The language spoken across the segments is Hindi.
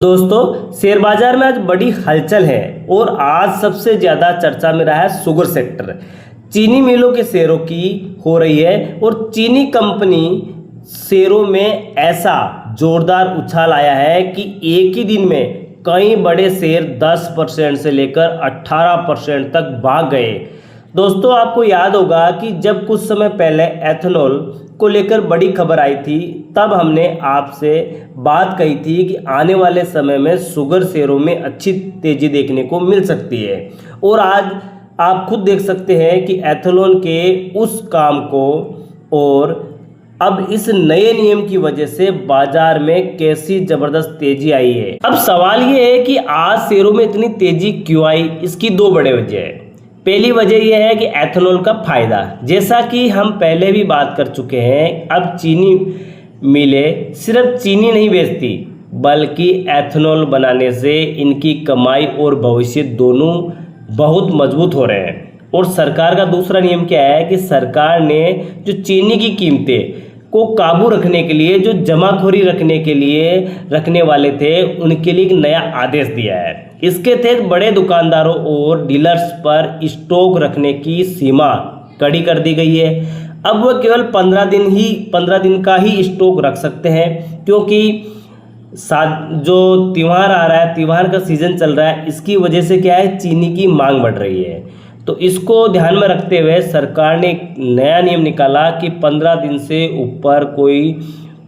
दोस्तों, शेयर बाजार में आज बड़ी हलचल है और आज सबसे ज़्यादा चर्चा में रहा है शुगर सेक्टर। चीनी मिलों के शेयरों की हो रही है और चीनी कंपनी शेयरों में ऐसा जोरदार उछाल आया है कि एक ही दिन में कई बड़े शेयर 10% से लेकर 18% तक भाग गए। दोस्तों, आपको याद होगा कि जब कुछ समय पहले एथेनॉल को लेकर बड़ी खबर आई थी, तब हमने आपसे बात कही थी कि आने वाले समय में शुगर शेयरों में अच्छी तेजी देखने को मिल सकती है। और आज आप खुद देख सकते हैं कि एथेनॉल के उस काम को और अब इस नए नियम की वजह से बाजार में कैसी जबरदस्त तेजी आई है। अब सवाल ये है कि आज शेयरों में इतनी तेजी क्यों आई। इसकी दो बड़े वजह है। पहली वजह यह है कि एथेनॉल का फायदा, जैसा कि हम पहले भी बात कर चुके हैं, अब चीनी मिलें सिर्फ चीनी नहीं बेचती बल्कि एथेनॉल बनाने से इनकी कमाई और भविष्य दोनों बहुत मजबूत हो रहे हैं। और सरकार का दूसरा नियम क्या है कि सरकार ने जो चीनी की कीमतें को काबू रखने के लिए, जो जमाखोरी रखने के लिए रखने वाले थे, उनके लिए एक नया आदेश दिया है। इसके तहत बड़े दुकानदारों और डीलर्स पर स्टॉक रखने की सीमा कड़ी कर दी गई है। अब वह केवल 15 दिन का ही स्टॉक रख सकते हैं, क्योंकि जो त्यौहार आ रहा है, त्यौहार का सीज़न चल रहा है, इसकी वजह से क्या है, चीनी की मांग बढ़ रही है। तो इसको ध्यान में रखते हुए सरकार ने एक नया नियम निकाला कि 15 दिन से ऊपर कोई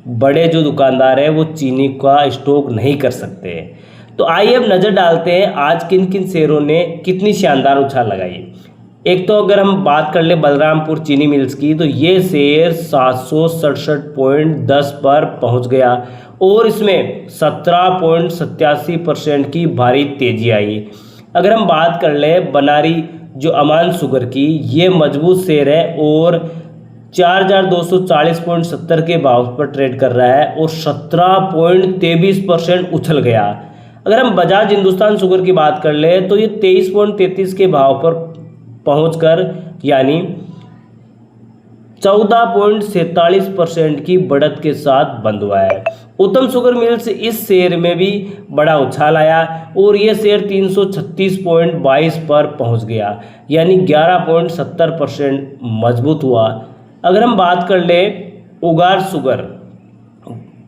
बड़े जो दुकानदार है वो चीनी का स्टॉक नहीं कर सकते। तो आइए अब नज़र डालते हैं आज किन किन शेयरों ने कितनी शानदार उछाल लगाई। एक तो अगर हम बात कर ले बलरामपुर चीनी मिल्स की, तो ये शेयर 767.10 पर पहुंच गया और इसमें 17.87% की भारी तेजी आई। अगर हम बात कर ले बनारी जो अमान शुगर की, ये मजबूत शेयर है और 4240.70 के भाव पर ट्रेड कर रहा है और 17.23% उछल गया। अगर हम बजाज हिंदुस्तान शुगर की बात कर ले तो ये 23.33 के भाव पर पहुंचकर यानी 14.47% की बढ़त के साथ बंद हुआ है। उत्तम शुगर मिल्स इस शेयर में भी बड़ा उछाल आया और ये शेयर 336.22 पर पहुंच गया, यानी 11.70% मजबूत हुआ। अगर हम बात कर ले उगार शुगर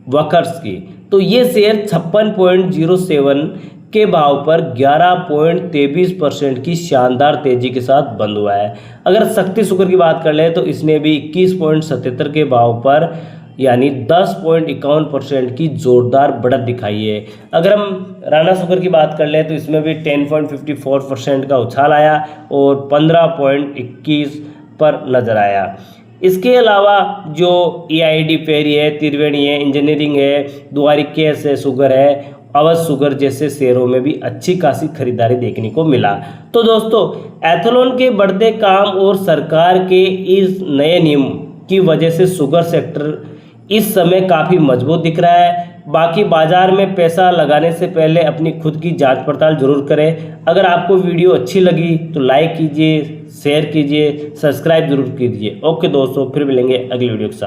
वर्कर्स की, तो ये शेयर 56.07 के भाव पर 11.23% की शानदार तेजी के साथ बंद हुआ है। अगर शक्ति शुगर की बात कर ले तो इसने भी 21.77 के भाव पर यानी 10.51% की जोरदार बढ़त दिखाई है। अगर हम राणा शुगर की बात कर ले तो इसमें भी 10.54% का उछाल आया और 15.21 पर नजर आया। इसके अलावा जो EID फेरी है, त्रिवेणी है, इंजीनियरिंग है, द्वारिकेश है, शुगर है, अवध शुगर जैसे शेयरों में भी अच्छी खासी खरीदारी देखने को मिला। तो दोस्तों, एथेनॉल के बढ़ते काम और सरकार के इस नए नियम की वजह से शुगर सेक्टर इस समय काफ़ी मजबूत दिख रहा है। बाकी बाजार में पैसा लगाने से पहले अपनी खुद की जांच पड़ताल जरूर करें। अगर आपको वीडियो अच्छी लगी तो लाइक कीजिए, शेयर कीजिए, सब्सक्राइब जरूर कीजिए। ओके दोस्तों, फिर मिलेंगे अगली वीडियो के साथ।